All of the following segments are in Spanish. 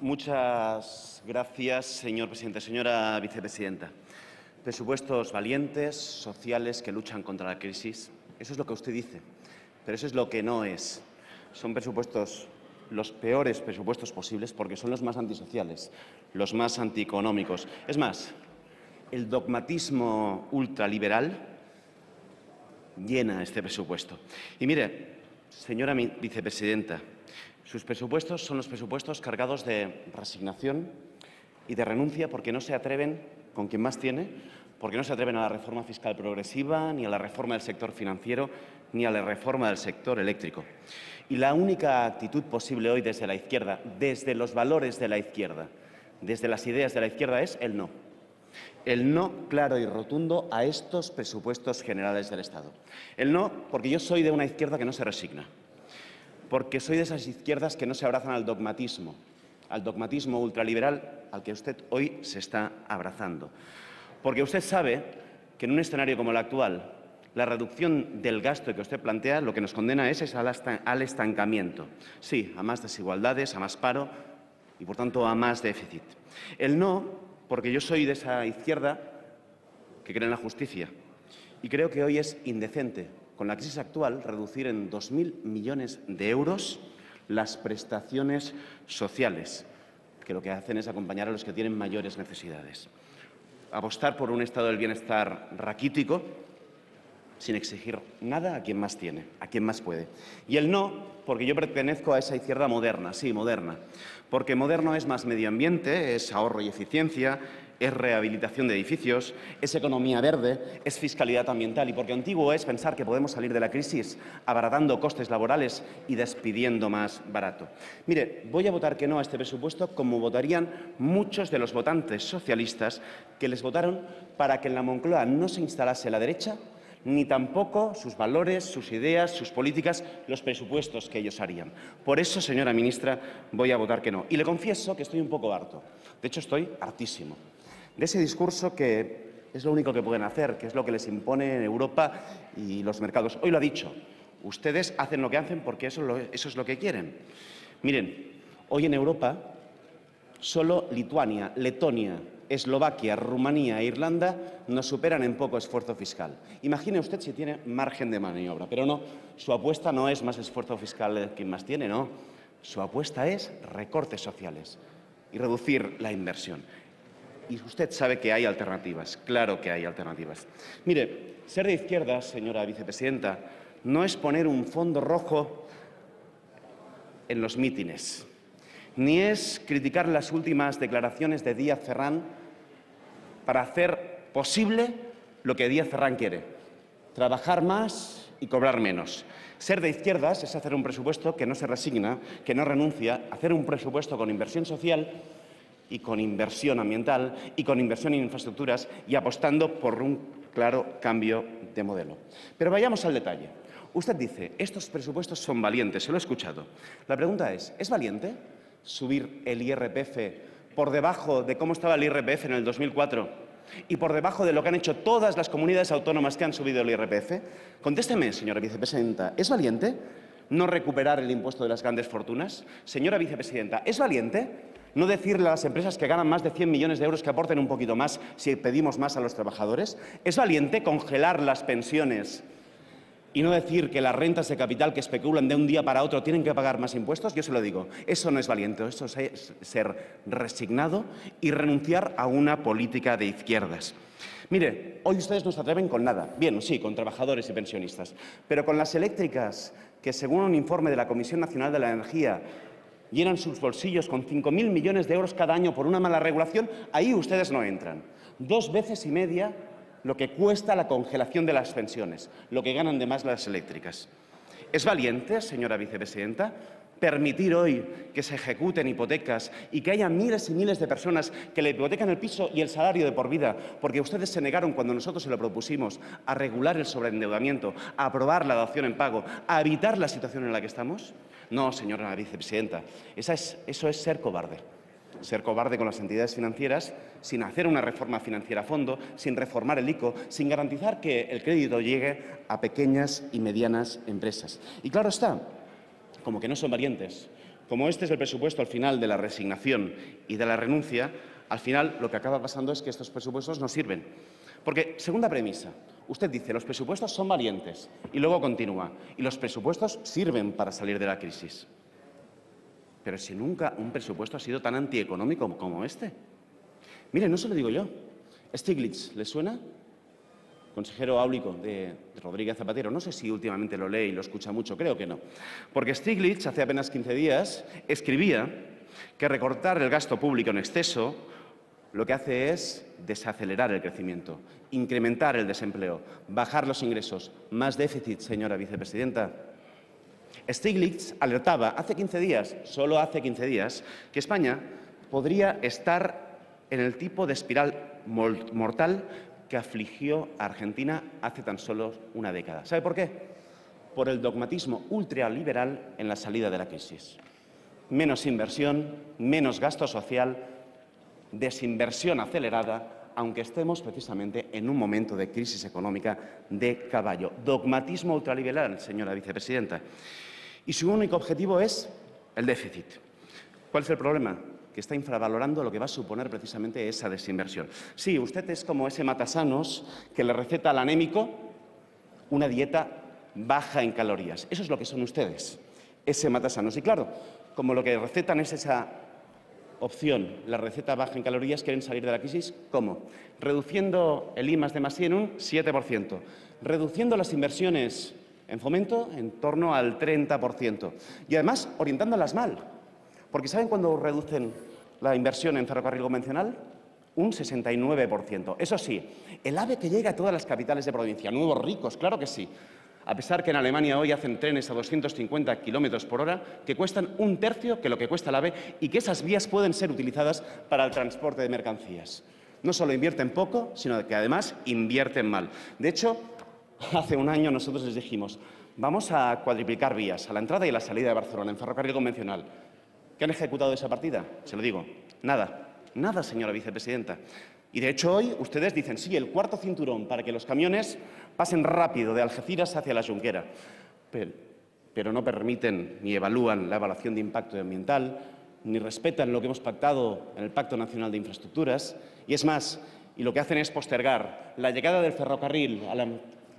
Muchas gracias, señor presidente. Señora vicepresidenta, presupuestos valientes, sociales, que luchan contra la crisis. Eso es lo que usted dice, pero eso es lo que no es. Son presupuestos, los peores presupuestos posibles, porque son los más antisociales, los más antieconómicos. Es más, el dogmatismo ultraliberal llena este presupuesto. Y mire, señora vicepresidenta, sus presupuestos son los presupuestos cargados de resignación y de renuncia porque no se atreven con quien más tiene, porque no se atreven a la reforma fiscal progresiva, ni a la reforma del sector financiero, ni a la reforma del sector eléctrico. Y la única actitud posible hoy desde la izquierda, desde los valores de la izquierda, desde las ideas de la izquierda, es el no. El no claro y rotundo a estos presupuestos generales del Estado. El no porque yo soy de una izquierda que no se resigna, porque soy de esas izquierdas que no se abrazan al dogmatismo ultraliberal al que usted hoy se está abrazando. Porque usted sabe que en un escenario como el actual, la reducción del gasto que usted plantea lo que nos condena es al estancamiento. Sí, a más desigualdades, a más paro y, por tanto, a más déficit. El no, porque yo soy de esa izquierda que cree en la justicia y creo que hoy es indecente, con la crisis actual, reducir en 2.000 millones de euros las prestaciones sociales, que lo que hacen es acompañar a los que tienen mayores necesidades. Apostar por un estado del bienestar raquítico, sin exigir nada a quien más tiene, a quien más puede. Y el no, porque yo pertenezco a esa izquierda moderna, sí, moderna, porque moderno es más medio ambiente, es ahorro y eficiencia, es rehabilitación de edificios, es economía verde, es fiscalidad ambiental y porque antiguo es pensar que podemos salir de la crisis abaratando costes laborales y despidiendo más barato. Mire, voy a votar que no a este presupuesto como votarían muchos de los votantes socialistas que les votaron para que en la Moncloa no se instalase la derecha ni tampoco sus valores, sus ideas, sus políticas, los presupuestos que ellos harían. Por eso, señora ministra, voy a votar que no. Y le confieso que estoy un poco harto. De hecho, estoy hartísimo de ese discurso que es lo único que pueden hacer, que es lo que les impone Europa y los mercados. Hoy lo ha dicho. Ustedes hacen lo que hacen porque eso es lo que quieren. Miren, hoy en Europa solo Lituania, Letonia, Eslovaquia, Rumanía e Irlanda nos superan en poco esfuerzo fiscal. Imagine usted si tiene margen de maniobra, pero no, su apuesta no es más esfuerzo fiscal quien más tiene, no. Su apuesta es recortes sociales y reducir la inversión. Y usted sabe que hay alternativas, claro que hay alternativas. Mire, ser de izquierdas, señora vicepresidenta, no es poner un fondo rojo en los mítines, ni es criticar las últimas declaraciones de Díaz Ferrán para hacer posible lo que Díaz Ferrán quiere, trabajar más y cobrar menos. Ser de izquierdas es hacer un presupuesto que no se resigna, que no renuncia, hacer un presupuesto con inversión social y con inversión ambiental y con inversión en infraestructuras y apostando por un claro cambio de modelo. Pero vayamos al detalle. Usted dice, estos presupuestos son valientes, se lo he escuchado. La pregunta ¿es valiente subir el IRPF por debajo de cómo estaba el IRPF en el 2004 y por debajo de lo que han hecho todas las comunidades autónomas que han subido el IRPF? Contésteme, señora vicepresidenta, ¿es valiente no recuperar el impuesto de las grandes fortunas? Señora vicepresidenta, ¿es valiente no decirle a las empresas que ganan más de 100 millones de euros que aporten un poquito más si pedimos más a los trabajadores? ¿Es valiente congelar las pensiones y no decir que las rentas de capital que especulan de un día para otro tienen que pagar más impuestos? Yo se lo digo, eso no es valiente, eso es ser resignado y renunciar a una política de izquierdas. Mire, hoy ustedes no se atreven con nada. Bien, sí, con trabajadores y pensionistas, pero con las eléctricas, que según un informe de la Comisión Nacional de la Energía llenan sus bolsillos con 5.000 millones de euros cada año por una mala regulación, ahí ustedes no entran. 2,5 veces lo que cuesta la congelación de las pensiones, lo que ganan de más las eléctricas. ¿Es valiente, señora vicepresidenta, permitir hoy que se ejecuten hipotecas y que haya miles y miles de personas que le hipotecan el piso y el salario de por vida porque ustedes se negaron cuando nosotros se lo propusimos a regular el sobreendeudamiento, a aprobar la dación en pago, a evitar la situación en la que estamos? No, señora vicepresidenta, eso es ser cobarde. Ser cobarde con las entidades financieras, sin hacer una reforma financiera a fondo, sin reformar el ICO, sin garantizar que el crédito llegue a pequeñas y medianas empresas. Y claro está, como que no son valientes, como este es el presupuesto al final de la resignación y de la renuncia, al final lo que acaba pasando es que estos presupuestos no sirven. Porque, segunda premisa, usted dice los presupuestos son valientes y luego continúa, y los presupuestos sirven para salir de la crisis. Pero si nunca un presupuesto ha sido tan antieconómico como este. Mire, no se lo digo yo. Stiglitz, ¿le suena? Consejero áulico de Rodríguez Zapatero. No sé si últimamente lo lee y lo escucha mucho, creo que no. Porque Stiglitz, hace apenas 15 días, escribía que recortar el gasto público en exceso lo que hace es desacelerar el crecimiento, incrementar el desempleo, bajar los ingresos, más déficit, señora vicepresidenta. Stiglitz alertaba hace 15 días, solo hace 15 días, que España podría estar en el tipo de espiral mortal que afligió a Argentina hace tan solo una década. ¿Sabe por qué? Por el dogmatismo ultraliberal en la salida de la crisis. Menos inversión, menos gasto social, desinversión acelerada, aunque estemos precisamente en un momento de crisis económica de caballo. Dogmatismo ultraliberal, señora vicepresidenta. Y su único objetivo es el déficit. ¿Cuál es el problema? Que está infravalorando lo que va a suponer precisamente esa desinversión. Sí, usted es como ese matasanos que le receta al anémico una dieta baja en calorías. Eso es lo que son ustedes, ese matasanos. Y claro, como lo que recetan es esa opción, la receta baja en calorías, quieren salir de la crisis, ¿cómo? Reduciendo el I+D+I en un 7%, reduciendo las inversiones en fomento en torno al 30% y además orientándolas mal. Porque ¿saben cuándo reducen la inversión en ferrocarril convencional? Un 69%. Eso sí, el AVE que llega a todas las capitales de provincia, nuevos ricos, claro que sí. A pesar que en Alemania hoy hacen trenes a 250 kilómetros por hora que cuestan un tercio que lo que cuesta el AVE y que esas vías pueden ser utilizadas para el transporte de mercancías. No solo invierten poco, sino que además invierten mal. De hecho, hace un año nosotros les dijimos, vamos a cuadriplicar vías a la entrada y a la salida de Barcelona en ferrocarril convencional. ¿Qué han ejecutado esa partida? Se lo digo, nada. Nada, señora vicepresidenta. Y de hecho hoy ustedes dicen, sí, el cuarto cinturón para que los camiones pasen rápido de Algeciras hacia la Junquera. Pero no permiten ni evalúan la evaluación de impacto ambiental, ni respetan lo que hemos pactado en el Pacto Nacional de Infraestructuras. Y es más, y lo que hacen es postergar la llegada del ferrocarril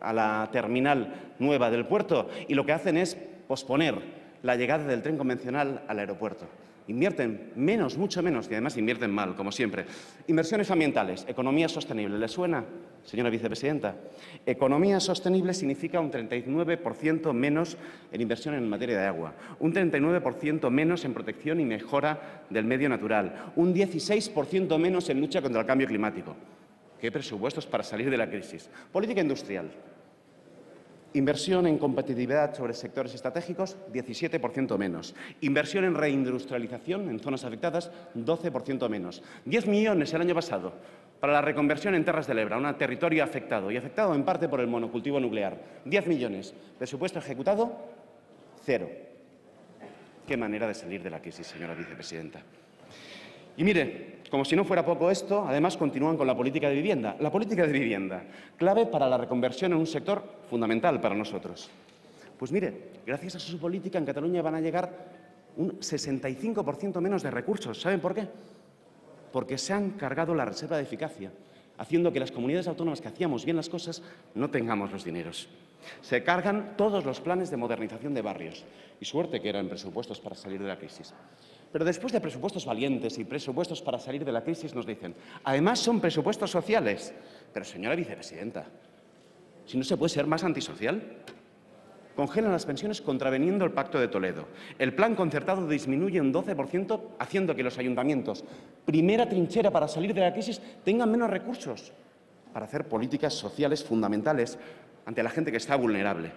a la terminal nueva del puerto y lo que hacen es posponer la llegada del tren convencional al aeropuerto. Invierten menos, mucho menos, y además invierten mal, como siempre. Inversiones ambientales, economía sostenible. ¿Le suena, señora vicepresidenta? Economía sostenible significa un 39% menos en inversión en materia de agua, un 39% menos en protección y mejora del medio natural, un 16% menos en lucha contra el cambio climático. ¿Qué presupuestos para salir de la crisis? Política industrial. Inversión en competitividad sobre sectores estratégicos, 17% menos. Inversión en reindustrialización en zonas afectadas, 12% menos. 10 millones el año pasado para la reconversión en Terras del Ebre, un territorio afectado, y afectado en parte por el monocultivo nuclear. 10 millones. Presupuesto ejecutado, 0. Qué manera de salir de la crisis, señora vicepresidenta. Y mire, como si no fuera poco esto, además continúan con la política de vivienda. La política de vivienda, clave para la reconversión en un sector fundamental para nosotros. Pues mire, gracias a su política en Cataluña van a llegar un 65% menos de recursos. ¿Saben por qué? Porque se han cargado la reserva de eficacia, haciendo que las comunidades autónomas que hacíamos bien las cosas no tengamos los dineros. Se cargan todos los planes de modernización de barrios. Y suerte que eran presupuestos para salir de la crisis. Pero después de presupuestos valientes y presupuestos para salir de la crisis nos dicen, además son presupuestos sociales. Pero, señora vicepresidenta, si no se puede ser más antisocial. Congelan las pensiones contraveniendo el Pacto de Toledo. El plan concertado disminuye un 12%, haciendo que los ayuntamientos, primera trinchera para salir de la crisis, tengan menos recursos para hacer políticas sociales fundamentales ante la gente que está vulnerable.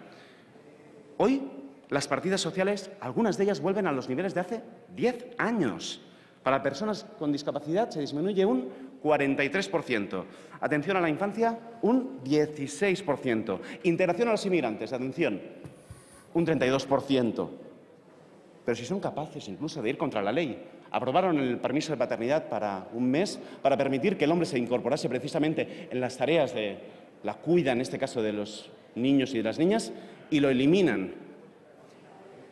Hoy, las partidas sociales, algunas de ellas vuelven a los niveles de hace 10 años. Para personas con discapacidad se disminuye un 43%. Atención a la infancia, un 16%. Integración a los inmigrantes, atención, un 32%. Pero si son capaces incluso de ir contra la ley. Aprobaron el permiso de paternidad para un mes para permitir que el hombre se incorporase precisamente en las tareas de la cuida, en este caso de los niños y de las niñas, y lo eliminan.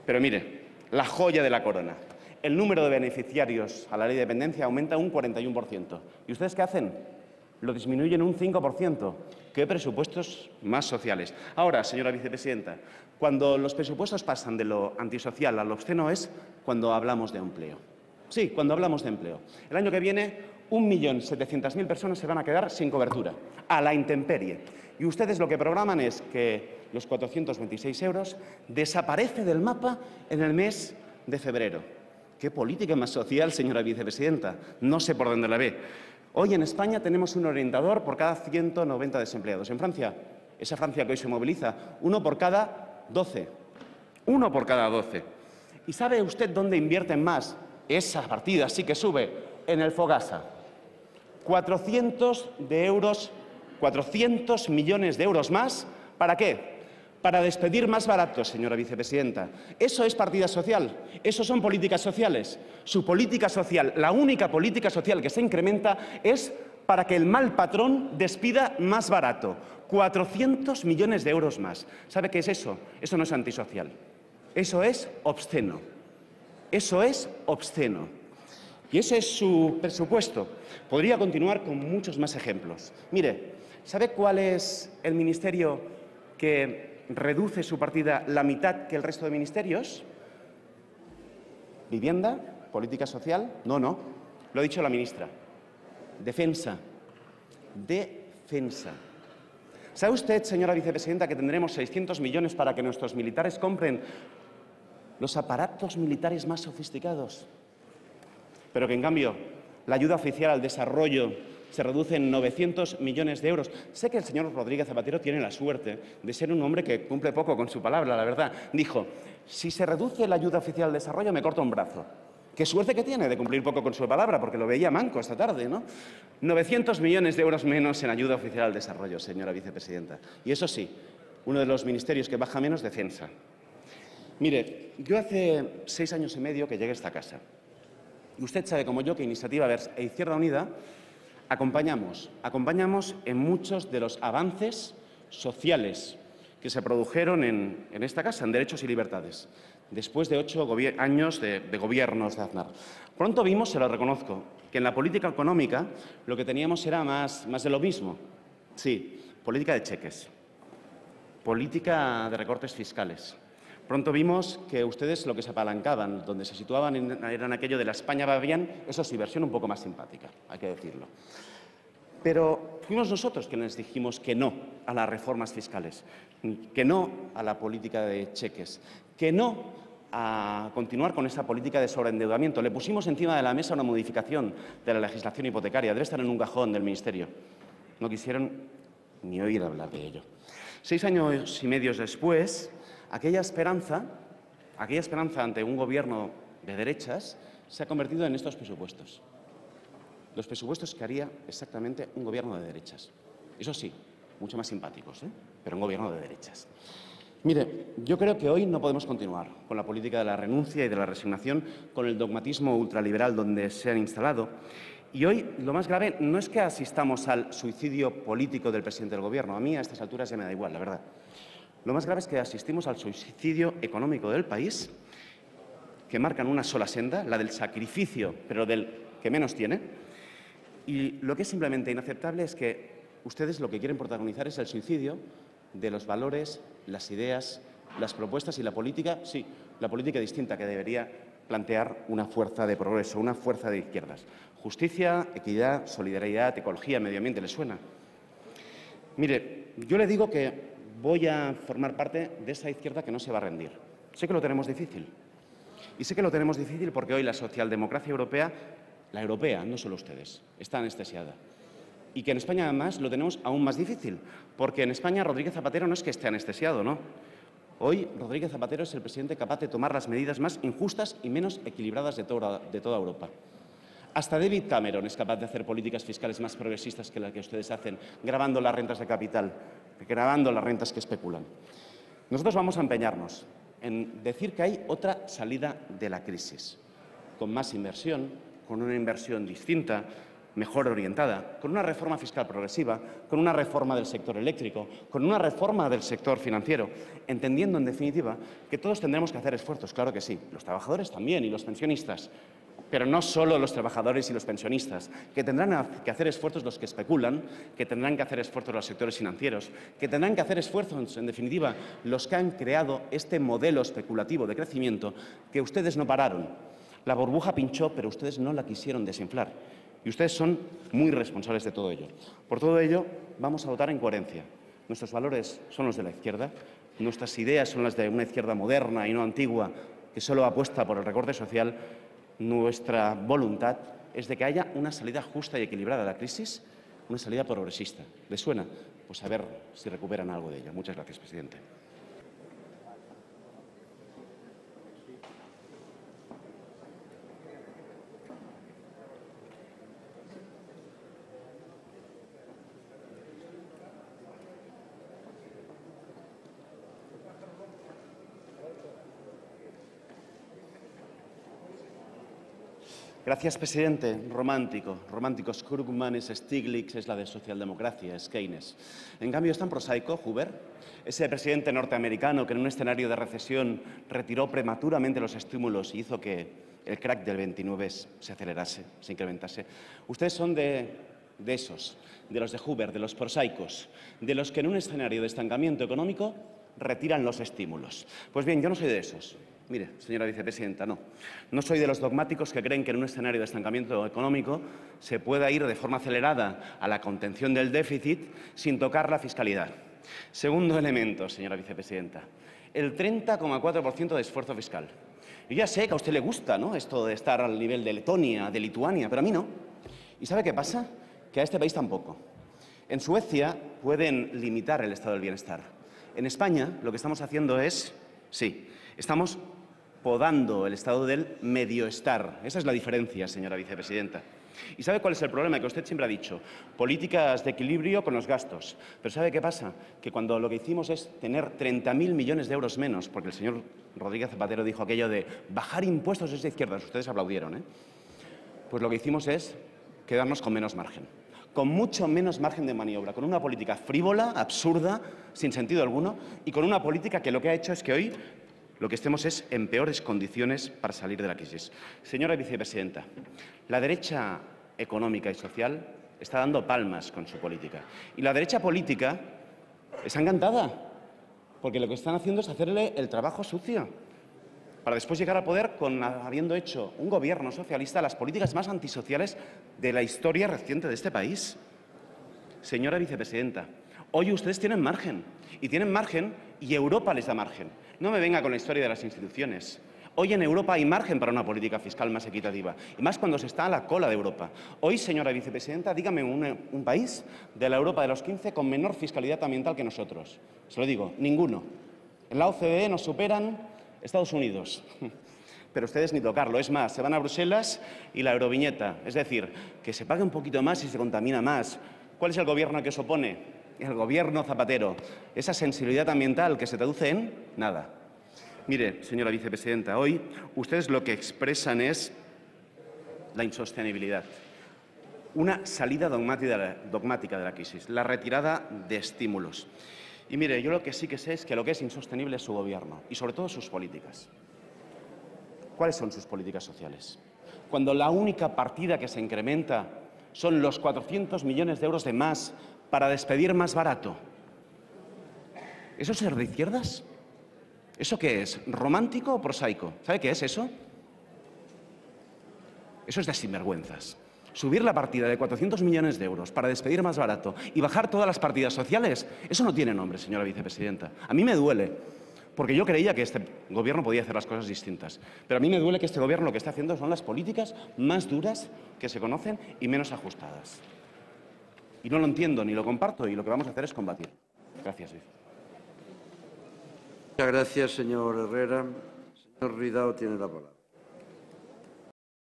Pero mire, la joya de la corona. el número de beneficiarios a la ley de dependencia aumenta un 41%. ¿Y ustedes qué hacen? Lo disminuyen un 5%. ¿Qué presupuestos más sociales? Ahora, señora vicepresidenta, cuando los presupuestos pasan de lo antisocial a lo obsceno es cuando hablamos de empleo. Sí, cuando hablamos de empleo. El año que viene, 1.700.000 personas se van a quedar sin cobertura, a la intemperie. Y ustedes lo que programan es que los 426 euros desaparecen del mapa en el mes de febrero. ¿Qué política más social, señora vicepresidenta? No sé por dónde la ve. Hoy en España tenemos un orientador por cada 190 desempleados. En Francia, esa Francia que hoy se moviliza, uno por cada 12. Uno por cada 12. ¿Y sabe usted dónde invierten más? Esa partida sí que sube, en el Fogasa. 400 millones de euros más. ¿Para qué? Para despedir más baratos, señora vicepresidenta. Eso es partida social, eso son políticas sociales. Su política social, la única política social que se incrementa es para que el mal patrón despida más barato. 400 millones de euros más. ¿Sabe qué es eso? Eso no es antisocial. Eso es obsceno. Eso es obsceno. Y ese es su presupuesto. Podría continuar con muchos más ejemplos. Mire, ¿sabe cuál es el ministerio que reduce su partida la mitad que el resto de ministerios? ¿Vivienda? ¿Política social? No, no. Lo ha dicho la ministra. Defensa. Defensa. ¿Sabe usted, señora vicepresidenta, que tendremos 600 millones para que nuestros militares compren los aparatos militares más sofisticados? Pero que, en cambio, la ayuda oficial al desarrollo se reduce en 900 millones de euros. Sé que el señor Rodríguez Zapatero tiene la suerte de ser un hombre que cumple poco con su palabra, la verdad. Dijo, si se reduce la ayuda oficial al desarrollo, me corto un brazo. Qué suerte que tiene de cumplir poco con su palabra, porque lo veía manco esta tarde, ¿no? 900 millones de euros menos en ayuda oficial al desarrollo, señora vicepresidenta. Y eso sí, uno de los ministerios que baja menos, Defensa. Mire, yo hace 6 años y medio que llegué a esta casa. Y usted sabe, como yo, que Iniciativa Verds e Izquierda Unida acompañamos en muchos de los avances sociales que se produjeron en esta casa, en derechos y libertades, después de 8 años de gobiernos de Aznar. Pronto vimos, se lo reconozco, que en la política económica lo que teníamos era más de lo mismo. Sí, política de cheques, política de recortes fiscales. Pronto vimos que ustedes lo que se apalancaban, donde se situaban, eran aquello de la España va bien, eso sí, versión un poco más simpática, hay que decirlo. Pero fuimos nosotros quienes dijimos que no a las reformas fiscales, que no a la política de cheques, que no a continuar con esa política de sobreendeudamiento. Le pusimos encima de la mesa una modificación de la legislación hipotecaria, debe estar en un cajón del Ministerio. No quisieron ni oír hablar de ello. 6 años y medio después, aquella esperanza ante un gobierno de derechas se ha convertido en estos presupuestos. Los presupuestos que haría exactamente un gobierno de derechas. Eso sí, mucho más simpáticos, pero un gobierno de derechas. Mire, yo creo que hoy no podemos continuar con la política de la renuncia y de la resignación, con el dogmatismo ultraliberal donde se han instalado. Y hoy lo más grave no es que asistamos al suicidio político del presidente del Gobierno. A mí a estas alturas ya me da igual, la verdad. Lo más grave es que asistimos al suicidio económico del país, que marcan una sola senda, la del sacrificio, pero del que menos tiene. Y lo que es simplemente inaceptable es que ustedes lo que quieren protagonizar es el suicidio de los valores, las ideas, las propuestas y la política, sí, la política distinta que debería plantear una fuerza de progreso, una fuerza de izquierdas. Justicia, equidad, solidaridad, ecología, medio ambiente, ¿les suena? Mire, yo le digo que voy a formar parte de esa izquierda que no se va a rendir. Sé que lo tenemos difícil. Y sé que lo tenemos difícil porque hoy la socialdemocracia europea, la europea, no solo ustedes, está anestesiada. Y que en España, además, lo tenemos aún más difícil, porque en España Rodríguez Zapatero no es que esté anestesiado, ¿no? Hoy Rodríguez Zapatero es el presidente capaz de tomar las medidas más injustas y menos equilibradas de toda Europa. Hasta David Cameron es capaz de hacer políticas fiscales más progresistas que las que ustedes hacen, gravando las rentas de capital, gravando las rentas que especulan. Nosotros vamos a empeñarnos en decir que hay otra salida de la crisis, con más inversión, con una inversión distinta, mejor orientada, con una reforma fiscal progresiva, con una reforma del sector eléctrico, con una reforma del sector financiero, entendiendo, en definitiva, que todos tendremos que hacer esfuerzos, claro que sí, los trabajadores también y los pensionistas, pero no solo los trabajadores y los pensionistas, que tendrán que hacer esfuerzos los que especulan, que tendrán que hacer esfuerzos los sectores financieros, que tendrán que hacer esfuerzos, en definitiva, los que han creado este modelo especulativo de crecimiento que ustedes no pararon. La burbuja pinchó, pero ustedes no la quisieron desinflar. Y ustedes son muy responsables de todo ello. Por todo ello, vamos a votar en coherencia. Nuestros valores son los de la izquierda, nuestras ideas son las de una izquierda moderna y no antigua, que solo apuesta por el recorte social. Nuestra voluntad es de que haya una salida justa y equilibrada de la crisis, una salida progresista. ¿Les suena? Pues a ver si recuperan algo de ello. Muchas gracias, presidente. Gracias, presidente. Romántico. Krugman es Stiglitz, es la de socialdemocracia, es Keynes. En cambio, es tan prosaico Hoover, ese presidente norteamericano que en un escenario de recesión retiró prematuramente los estímulos y hizo que el crack del 29 se acelerase, se incrementase. Ustedes son de esos, de los de Hoover, de los prosaicos, de los que en un escenario de estancamiento económico retiran los estímulos. Pues bien, yo no soy de esos. Mire, señora vicepresidenta, no soy de los dogmáticos que creen que en un escenario de estancamiento económico se pueda ir de forma acelerada a la contención del déficit sin tocar la fiscalidad. Segundo elemento, señora vicepresidenta, el 30,4% de esfuerzo fiscal. Yo ya sé que a usted le gusta, esto de estar al nivel de Letonia, de Lituania, pero a mí no. ¿Y sabe qué pasa? Que a este país tampoco. En Suecia pueden limitar el estado del bienestar. En España lo que estamos haciendo es, estamos podando el estado del medioestar. Esa es la diferencia, señora vicepresidenta. ¿Y sabe cuál es el problema? Que usted siempre ha dicho, políticas de equilibrio con los gastos. Pero ¿sabe qué pasa? Que cuando lo que hicimos es tener 30.000 millones de euros menos, porque el señor Rodríguez Zapatero dijo aquello de bajar impuestos desde izquierdas, ustedes aplaudieron, pues lo que hicimos es quedarnos con menos margen, con mucho menos margen de maniobra, con una política frívola, absurda, sin sentido alguno, y con una política que lo que ha hecho es que hoy lo que estemos es en peores condiciones para salir de la crisis. Señora vicepresidenta, la derecha económica y social está dando palmas con su política. Y la derecha política está encantada, porque lo que están haciendo es hacerle el trabajo sucio, para después llegar al poder habiendo hecho un gobierno socialista las políticas más antisociales de la historia reciente de este país. Señora vicepresidenta, hoy ustedes tienen margen, y Europa les da margen. No me venga con la historia de las instituciones. Hoy en Europa hay margen para una política fiscal más equitativa, y más cuando se está a la cola de Europa. Hoy, señora vicepresidenta, dígame un país de la Europa de los 15 con menor fiscalidad ambiental que nosotros. Se lo digo, ninguno. En la OCDE nos superan Estados Unidos. Pero ustedes ni tocarlo. Es más, se van a Bruselas y la euroviñeta. Es decir, que se pague un poquito más y se contamina más. ¿Cuál es el gobierno que se opone? El gobierno Zapatero. Esa sensibilidad ambiental que se traduce en nada. Mire, señora vicepresidenta, hoy ustedes lo que expresan es la insostenibilidad. Una salida dogmática de la crisis, la retirada de estímulos. Y mire, yo lo que sí que sé es que lo que es insostenible es su gobierno y sobre todo sus políticas. ¿Cuáles son sus políticas sociales? Cuando la única partida que se incrementa son los 400 millones de euros de más para despedir más barato. ¿Eso es ser de izquierdas? ¿Eso qué es? ¿Romántico o prosaico? ¿Sabe qué es eso? Eso es de sinvergüenzas. Subir la partida de 400 millones de euros para despedir más barato y bajar todas las partidas sociales, eso no tiene nombre, señora vicepresidenta. A mí me duele, porque yo creía que este gobierno podía hacer las cosas distintas. Pero a mí me duele que este gobierno lo que está haciendo son las políticas más duras que se conocen y menos ajustadas. Y no lo entiendo ni lo comparto, y lo que vamos a hacer es combatir. Gracias, vice. Muchas gracias, señor Herrera. Señor Ridao tiene la palabra.